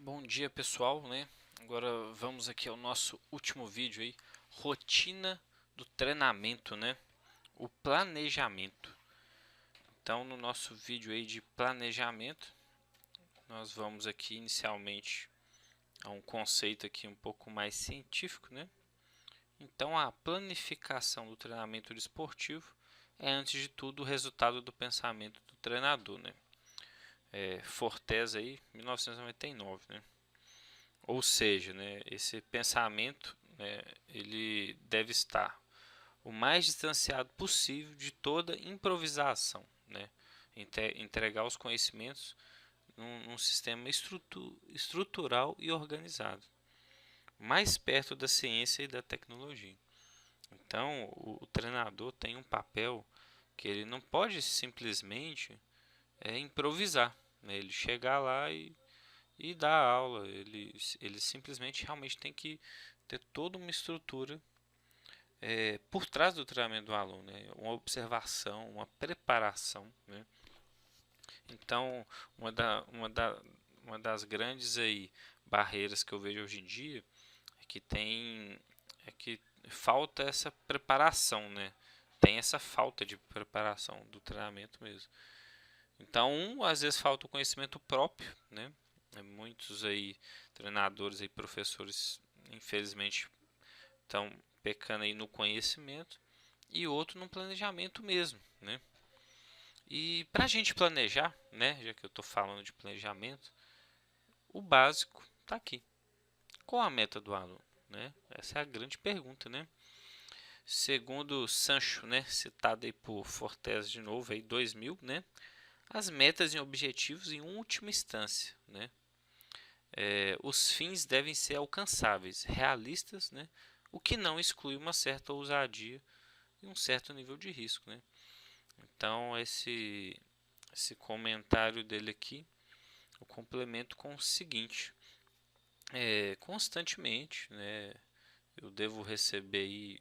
Bom dia, pessoal, né? Agora vamos aqui ao nosso último vídeo aí, rotina do treinamento, né? O planejamento. Então, no nosso vídeo aí de planejamento, nós vamos aqui inicialmente a um conceito aqui um pouco mais científico, né? Então, a planificação do treinamento desportivo é antes de tudo o resultado do pensamento do treinador, né? Fortes aí, 1999, né? Ou seja, né, esse pensamento, né, ele deve estar o mais distanciado possível de toda improvisação, né? Entregar os conhecimentos num sistema estrutural e organizado, mais perto da ciência e da tecnologia. Então, o treinador tem um papel que ele não pode simplesmente improvisar, né? Ele chegar lá e dar aula. Ele simplesmente realmente tem que ter toda uma estrutura por trás do treinamento do aluno, né? Uma observação, uma preparação, né? Então, uma das grandes aí barreiras que eu vejo hoje em dia é que falta essa preparação, né? Tem essa falta de preparação do treinamento mesmo. Então, às vezes falta o conhecimento próprio, né? Muitos aí treinadores e professores, infelizmente, estão pecando aí no conhecimento e outro no planejamento mesmo, né? E para a gente planejar, né? Já que eu estou falando de planejamento, o básico está aqui. Qual a meta do aluno, né? Essa é a grande pergunta, né? Segundo Sancho, né? Citado aí por Fortes de novo, aí 2000, né? As metas e objetivos em última instância, né? Os fins devem ser alcançáveis, realistas, né? O que não exclui uma certa ousadia e um certo nível de risco, né? Então, esse comentário dele aqui, eu complemento com o seguinte: constantemente, né, eu devo receber aí,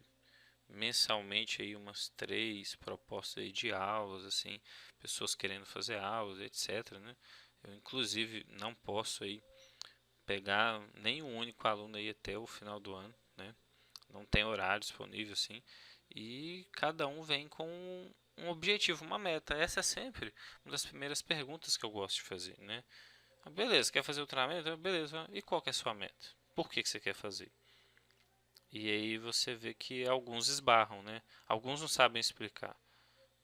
mensalmente aí umas 3 propostas aí de aulas, assim, pessoas querendo fazer aulas, etc, né? Eu inclusive não posso aí pegar nenhum único aluno aí até o final do ano, né? Não tem horário disponível assim, e cada um vem com um objetivo, uma meta. Essa é sempre uma das primeiras perguntas que eu gosto de fazer, né? Beleza, quer fazer o treinamento? Beleza, e qual que é a sua meta? Por que você quer fazer? E aí você vê que alguns esbarram, né? Alguns não sabem explicar.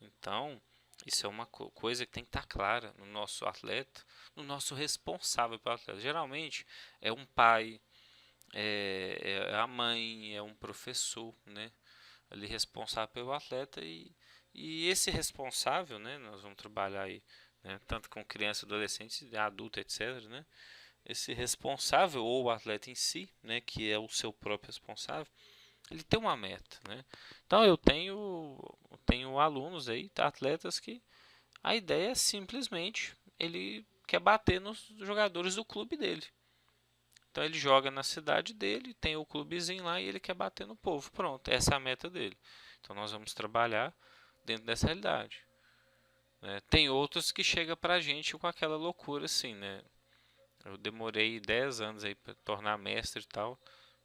Então, isso é uma coisa que tem que estar clara no nosso atleta, no nosso responsável pelo atleta. Geralmente é um pai, é a mãe, é um professor, né? Ali responsável pelo atleta e esse responsável, né? Nós vamos trabalhar aí, né? Tanto com criança, adolescente, adulto, etc, né? Esse responsável ou o atleta em si, né? Que é o seu próprio responsável, ele tem uma meta, né? Então eu tenho alunos aí, atletas que a ideia é simplesmente ele quer bater nos jogadores do clube dele. Então ele joga na cidade dele, tem o clubezinho lá e ele quer bater no povo. Pronto, essa é a meta dele. Então nós vamos trabalhar dentro dessa realidade, né? Tem outros que chega pra gente com aquela loucura assim, né? Eu demorei 10 anos aí para tornar mestre e tal.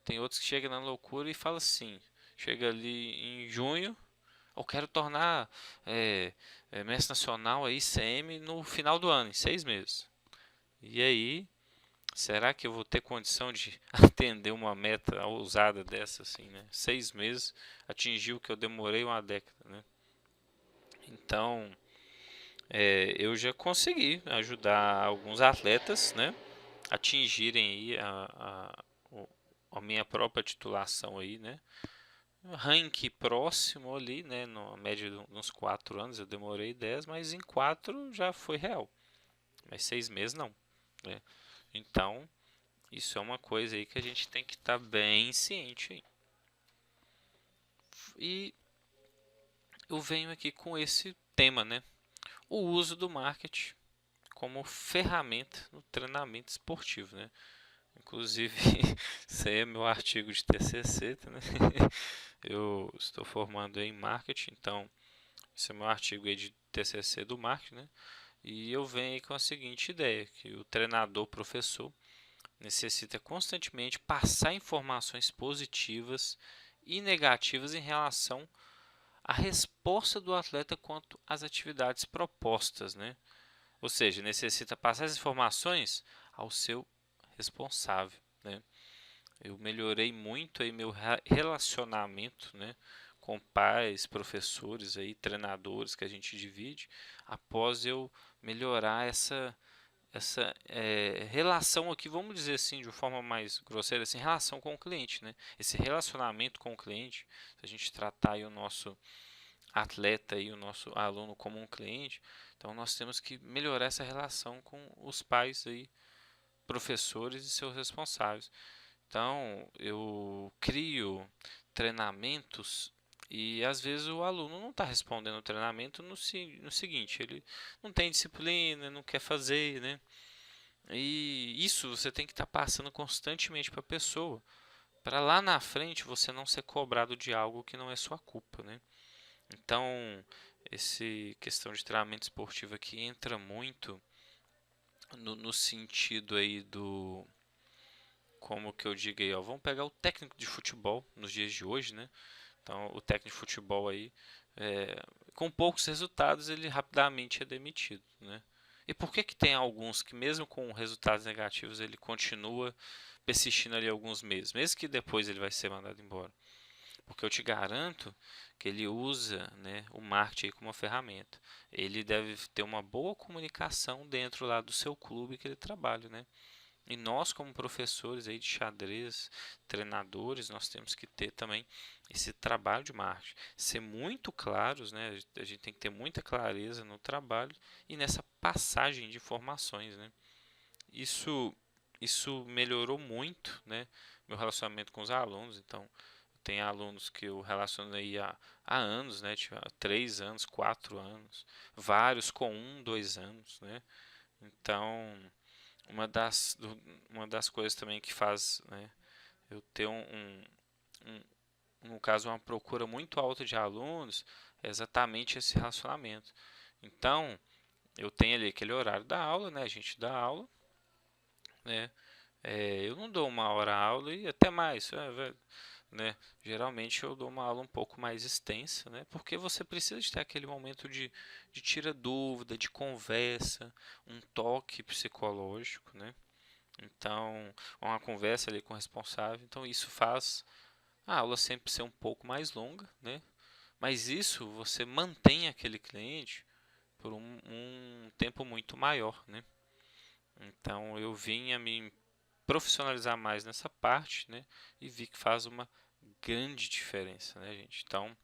Tem outros que chegam na loucura e fala assim, chega ali em junho, eu quero tornar mestre nacional aí CM no final do ano, em 6 meses. E aí, será que eu vou ter condição de atender uma meta ousada dessa assim, né? 6 meses, atingir o que eu demorei uma década, né? Então, eu já consegui ajudar alguns atletas, né? Atingirem aí a minha própria titulação aí, né? Rank próximo ali, né? Na média de uns 4 anos, eu demorei 10, mas em 4 já foi real. Mas 6 meses não, né? Então, isso é uma coisa aí que a gente tem que estar bem ciente aí. E eu venho aqui com esse tema, né? O uso do marketing como ferramenta no treinamento esportivo, né? Inclusive, esse aí é meu artigo de TCC, né? Eu estou formando em marketing, então esse é meu artigo aí de TCC do marketing, né? E eu venho aí com a seguinte ideia, que o treinador, professor, necessita constantemente passar informações positivas e negativas em relação à resposta do atleta quanto às atividades propostas, né? Ou seja, necessita passar as informações ao seu responsável, né? Eu melhorei muito aí meu relacionamento, né, com pais, professores aí, treinadores que a gente divide, após eu melhorar essa relação aqui, vamos dizer assim, de uma forma mais grosseira, assim, relação com o cliente, né? Esse relacionamento com o cliente, se a gente tratar aí o nosso atleta e o nosso aluno como um cliente, então nós temos que melhorar essa relação com os pais aí, professores e seus responsáveis. Então, eu crio treinamentos e às vezes o aluno não está respondendo o treinamento no seguinte, ele não tem disciplina, não quer fazer, né? E isso você tem que estar passando constantemente para a pessoa, para lá na frente você não ser cobrado de algo que não é sua culpa, né? Então, esse questão de treinamento esportivo aqui entra muito no sentido aí do, como que eu digo aí, ó, vamos pegar o técnico de futebol nos dias de hoje, né? Então, o técnico de futebol aí, é, com poucos resultados, ele rapidamente é demitido, né? E por que que tem alguns que mesmo com resultados negativos ele continua persistindo ali alguns meses, mesmo que depois ele vai ser mandado embora? Porque eu te garanto que ele usa, né, o marketing como uma ferramenta. Ele deve ter uma boa comunicação dentro lá do seu clube que ele trabalha, né? E nós, como professores aí de xadrez, treinadores, nós temos que ter também esse trabalho de marketing. Ser muito claros, né? A gente tem que ter muita clareza no trabalho e nessa passagem de informações, né? Isso, isso melhorou muito, né? Meu relacionamento com os alunos. Então, tem alunos que eu relaciono aí há anos, né? Tipo, há 3 anos, 4 anos, vários com 1, 2 anos, né? Então, uma das coisas também que faz, né, eu ter no caso, uma procura muito alta de alunos é exatamente esse relacionamento. Então, eu tenho ali aquele horário da aula, né, a gente dá aula, né, eu não dou 1 hora aula e até mais, né, geralmente eu dou uma aula um pouco mais extensa, né, porque você precisa de ter aquele momento de tira dúvida, de conversa, um toque psicológico, né. Então, uma conversa ali com o responsável. Então, isso faz a aula sempre ser um pouco mais longa, né? Mas isso você mantém aquele cliente por um tempo muito maior, né? Então, eu vim a me profissionalizar mais nessa parte, né? E vi que faz uma grande diferença, né, gente? Então,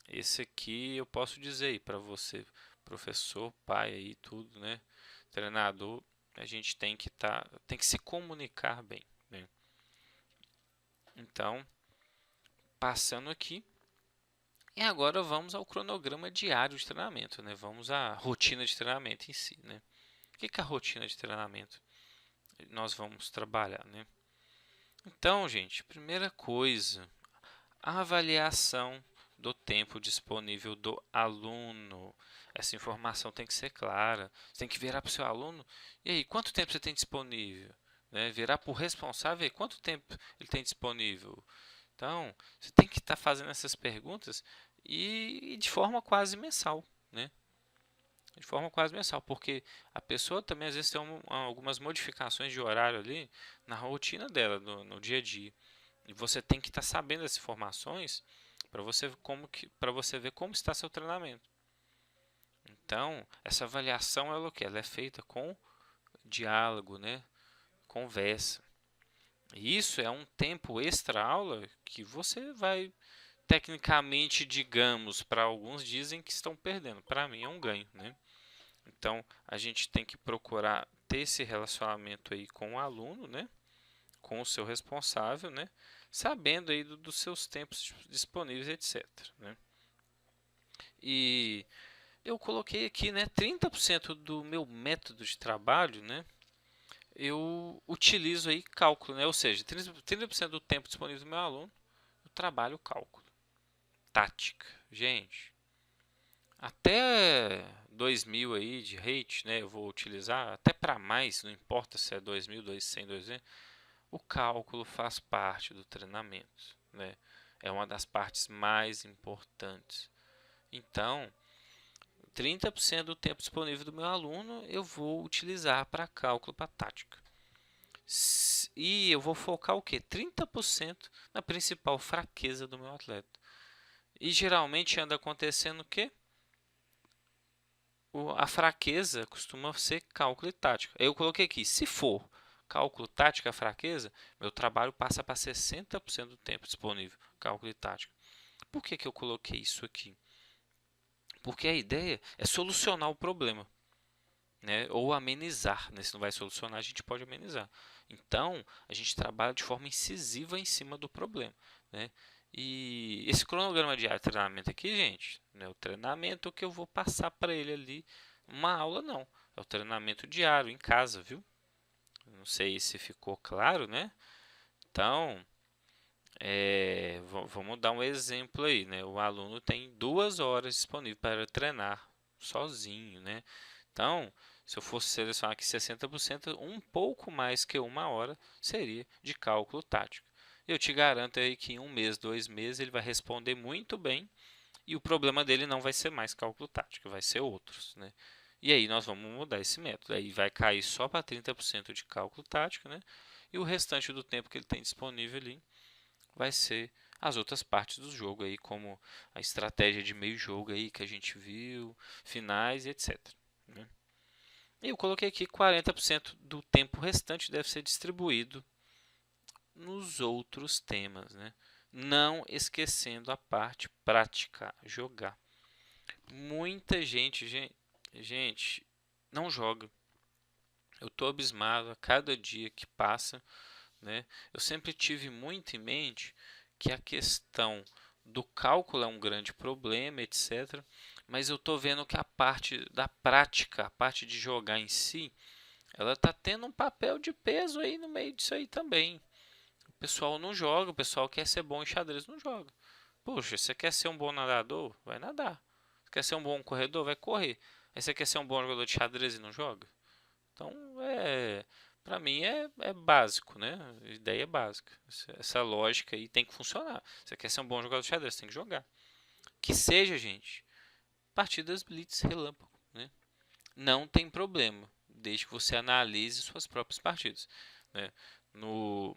esse aqui eu posso dizer aí para você, professor, pai aí, tudo, né? Treinador, a gente tem que se comunicar bem, né? Então, passando aqui, e agora vamos ao cronograma diário de treinamento, né? Vamos à rotina de treinamento em si, né? O que é a rotina de treinamento? Nós vamos trabalhar, né? Então, gente, primeira coisa, a avaliação do tempo disponível do aluno. Essa informação tem que ser clara. Você tem que virar para o seu aluno. E aí, quanto tempo você tem disponível? Né? Virar para o responsável. E aí, quanto tempo ele tem disponível? Então, você tem que estar fazendo essas perguntas e de forma quase mensal, né? De forma quase mensal, porque a pessoa também às vezes tem algumas modificações de horário ali na rotina dela, no dia a dia. E você tem que estar sabendo essas informações para você ver como está seu treinamento. Então, essa avaliação ela, o que? Ela é feita com diálogo, né? Conversa. E isso é um tempo extra aula que você vai tecnicamente, digamos, para alguns dizem que estão perdendo. Para mim é um ganho, né? Então, a gente tem que procurar ter esse relacionamento aí com o aluno, né? Com o seu responsável, né? Sabendo aí dos seus tempos disponíveis, etc, né? E eu coloquei aqui, né, 30% do meu método de trabalho, né? Eu utilizo aí cálculo, né? Ou seja, 30% do tempo disponível do meu aluno, eu trabalho cálculo. Tática. Gente, até 2000 aí de rate, né? Eu vou utilizar até para mais, não importa se é 2000, 2100, 200. O cálculo faz parte do treinamento, né? É uma das partes mais importantes. Então, 30% do tempo disponível do meu aluno eu vou utilizar para cálculo, para tática. E eu vou focar o quê? 30% na principal fraqueza do meu atleta. E geralmente anda acontecendo o quê? A fraqueza costuma ser cálculo e tática. Eu coloquei aqui, se for cálculo, tática, fraqueza, meu trabalho passa para 60% do tempo disponível, cálculo e tática. Por que eu coloquei isso aqui? Porque a ideia é solucionar o problema, né? Ou amenizar, né? Se não vai solucionar, a gente pode amenizar. Então, a gente trabalha de forma incisiva em cima do problema, né? E esse cronograma de treinamento aqui, gente, não é o treinamento que eu vou passar para ele ali uma aula, não. É o treinamento diário em casa, viu? Não sei se ficou claro, né? Então, vamos dar um exemplo aí, né? O aluno tem 2 horas disponíveis para treinar sozinho, né? Então, se eu fosse selecionar aqui 60%, um pouco mais que uma hora seria de cálculo tático. Eu te garanto aí que em 1 mês, 2 meses, ele vai responder muito bem e o problema dele não vai ser mais cálculo tático, vai ser outros, né? E aí nós vamos mudar esse método. Aí vai cair só para 30% de cálculo tático, né? E o restante do tempo que ele tem disponível ali vai ser as outras partes do jogo aí, como a estratégia de meio jogo aí que a gente viu, finais e etc, né? E eu coloquei aqui 40% do tempo restante deve ser distribuído nos outros temas, né? Não esquecendo a parte prática, jogar. Muita gente não joga. Eu estou abismado a cada dia que passa, né? Eu sempre tive muito em mente que a questão do cálculo é um grande problema, etc. Mas eu estou vendo que a parte da prática, a parte de jogar em si, ela está tendo um papel de peso aí no meio disso aí também. O pessoal não joga, o pessoal quer ser bom em xadrez, não joga. Poxa, você quer ser um bom nadador? Vai nadar. Você quer ser um bom corredor? Vai correr. Aí você quer ser um bom jogador de xadrez e não joga? Então, para mim é básico, né? A ideia é básica. Essa lógica aí tem que funcionar. Você quer ser um bom jogador de xadrez, tem que jogar. Que seja, gente, partidas blitz relâmpago, né? Não tem problema, desde que você analise suas próprias partidas, né? No,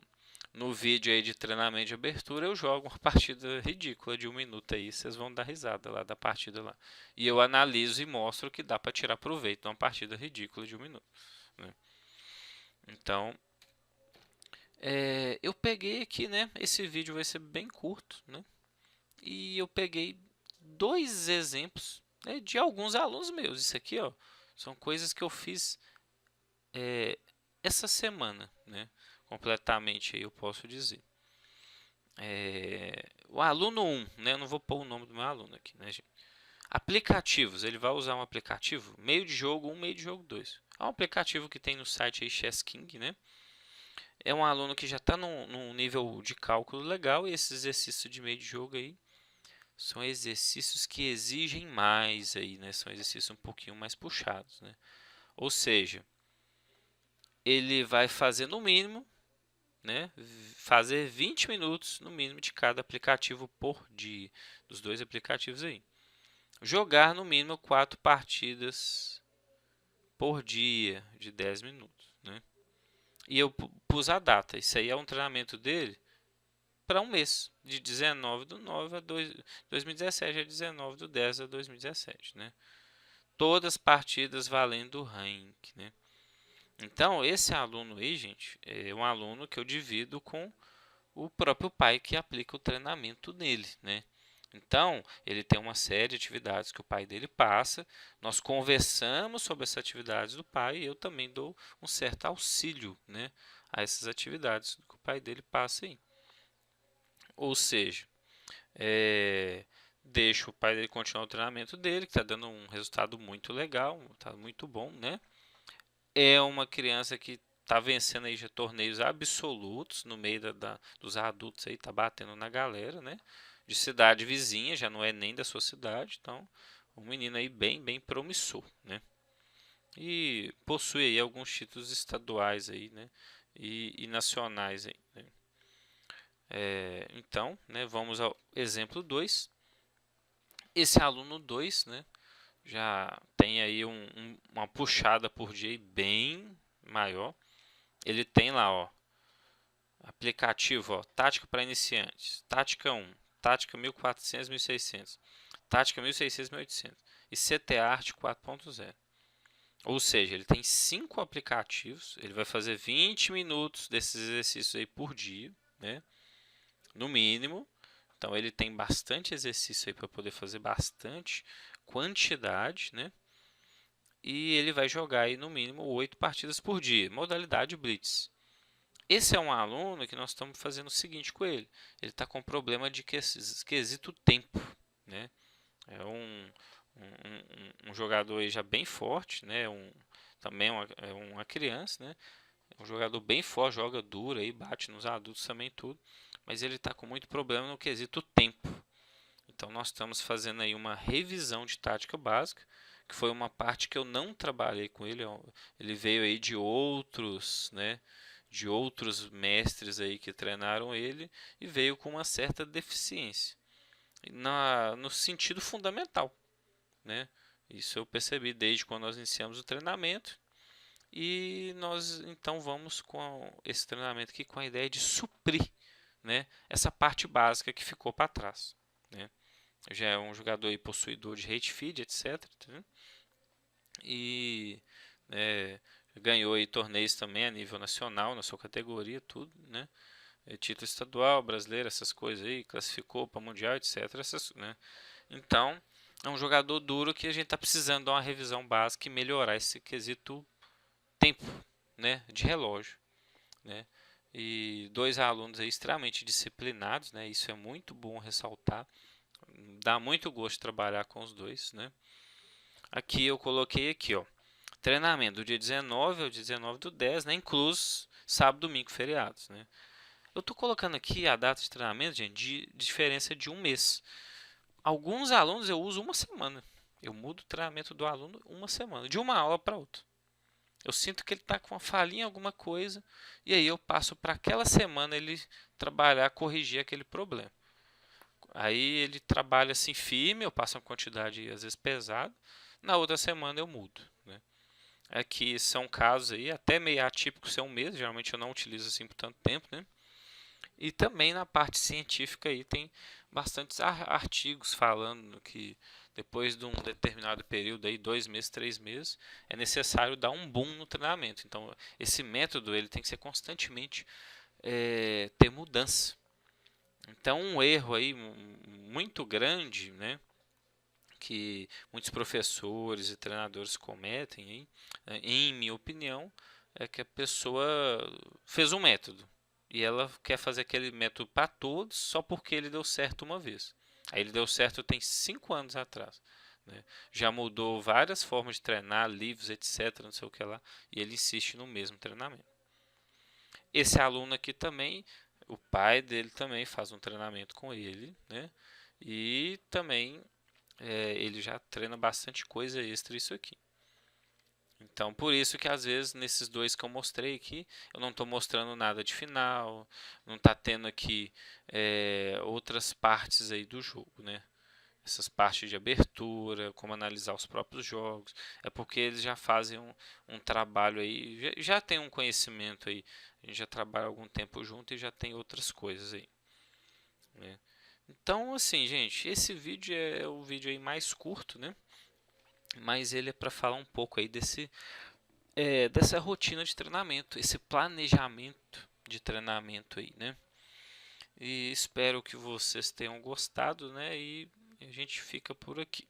no vídeo aí de treinamento de abertura, eu jogo uma partida ridícula de 1 minuto aí, vocês vão dar risada lá da partida lá. E eu analiso e mostro que dá para tirar proveito de uma partida ridícula de 1 minuto, né? Então, eu peguei aqui, né? Esse vídeo vai ser bem curto, né? E eu peguei 2 exemplos, né, de alguns alunos meus. Isso aqui, ó, são coisas que eu fiz essa semana, né? Completamente aí eu posso dizer. O aluno 1, né? Eu não vou pôr o nome do meu aluno aqui, né, gente? Aplicativos, ele vai usar um aplicativo meio de jogo 1, meio de jogo 2. É um aplicativo que tem no site aí Chess King, né? É um aluno que já está num nível de cálculo legal e esses exercícios de meio de jogo aí são exercícios que exigem mais aí, né? São exercícios um pouquinho mais puxados, né? Ou seja, ele vai fazer no mínimo, né? Fazer 20 minutos no mínimo de cada aplicativo por dia, dos 2 aplicativos aí. Jogar no mínimo 4 partidas por dia de 10 minutos, né? E eu pus a data. Isso aí é um treinamento dele para 1 mês, de 19/9 a 2017 a 19/10 a 2017, né? Todas as partidas valendo rank, né? Então, esse aluno aí, gente, é um aluno que eu divido com o próprio pai que aplica o treinamento nele, né? Então, ele tem uma série de atividades que o pai dele passa, nós conversamos sobre essas atividades do pai e eu também dou um certo auxílio, né, a essas atividades que o pai dele passa aí. Ou seja, deixo o pai dele continuar o treinamento dele, que está dando um resultado muito legal, está muito bom, né? É uma criança que está vencendo aí já torneios absolutos no meio dos adultos aí, tá batendo na galera, né? De cidade vizinha, já não é nem da sua cidade, então um menino aí bem promissor, né? E possui aí alguns títulos estaduais aí, né? E nacionais aí, né? Então, né, vamos ao exemplo 2. Esse aluno 2, né, já tem aí uma puxada por dia bem maior. Ele tem lá, ó, aplicativo, ó, tática para iniciantes, tática 1, tática 1400, 1600, tática 1600, 1800 e CT Art 4.0. Ou seja, ele tem 5 aplicativos, ele vai fazer 20 minutos desses exercícios aí por dia, né? No mínimo. Então ele tem bastante exercício aí para poder fazer bastante quantidade, né? E ele vai jogar aí no mínimo 8 partidas por dia, modalidade Blitz. Esse é um aluno que nós estamos fazendo o seguinte com ele. Ele está com problema de quesito tempo, né? É um jogador aí já bem forte, né? Também é uma criança, né? É um jogador bem forte, joga duro aí, bate nos adultos também tudo, mas ele está com muito problema no quesito tempo. Então nós estamos fazendo aí uma revisão de tática básica, que foi uma parte que eu não trabalhei com ele. Ele veio aí de outros, né? De outros mestres aí que treinaram ele e veio com uma certa deficiência no sentido fundamental, né? Isso eu percebi desde quando nós iniciamos o treinamento. E nós então vamos com esse treinamento aqui com a ideia de suprir, né, essa parte básica que ficou para trás, né? Já é um jogador aí possuidor de rate feed, etc. Né? E ganhou aí torneios também a nível nacional na sua categoria, tudo, né? Título estadual, brasileiro, essas coisas aí, classificou para mundial, etc. Né? Então é um jogador duro que a gente está precisando dar uma revisão básica e melhorar esse quesito tempo, né, de relógio, né? E 2 alunos aí extremamente disciplinados, né? Isso é muito bom ressaltar. Dá muito gosto de trabalhar com os dois, né? Aqui eu coloquei aqui, ó, treinamento do dia 19 ao dia 19 do 10, né, incluso sábado, domingo, feriados, né? Eu tô colocando aqui a data de treinamento, gente, de diferença de um mês. Alguns alunos eu uso uma semana. Eu mudo o treinamento do aluno uma semana, de uma aula para outra. Eu sinto que ele está com uma falhinha em alguma coisa e aí eu passo para aquela semana ele trabalhar, corrigir aquele problema. Aí ele trabalha assim firme, eu passo uma quantidade às vezes pesada. Na outra semana eu mudo, né? Aqui são casos aí até meio atípicos ser um mês, geralmente eu não utilizo assim por tanto tempo, né? E também na parte científica aí tem bastantes artigos falando que depois de um determinado período aí, 2 meses, 3 meses, é necessário dar um boom no treinamento. Então esse método ele tem que ser constantemente ter mudança. Então um erro aí muito grande, né, que muitos professores e treinadores cometem aí, em minha opinião, é que a pessoa fez um método e ela quer fazer aquele método para todos só porque ele deu certo uma vez. Aí ele deu certo tem 5 anos atrás, né? Já mudou várias formas de treinar, livros, etc, não sei o que lá, e ele insiste no mesmo treinamento. Esse aluno aqui também, o pai dele também faz um treinamento com ele, né? E também ele já treina bastante coisa extra isso aqui. Então, por isso que às vezes nesses 2 que eu mostrei aqui, eu não estou mostrando nada de final, não está tendo aqui outras partes aí do jogo, né? Essas partes de abertura, como analisar os próprios jogos, é porque eles já fazem um trabalho aí, já tem um conhecimento aí, a gente já trabalha algum tempo junto e já tem outras coisas aí, né? Então, assim, gente, esse vídeo é o vídeo aí mais curto, né? Mas ele é para falar um pouco aí dessa rotina de treinamento, esse planejamento de treinamento aí, né? E espero que vocês tenham gostado, né? E a gente fica por aqui.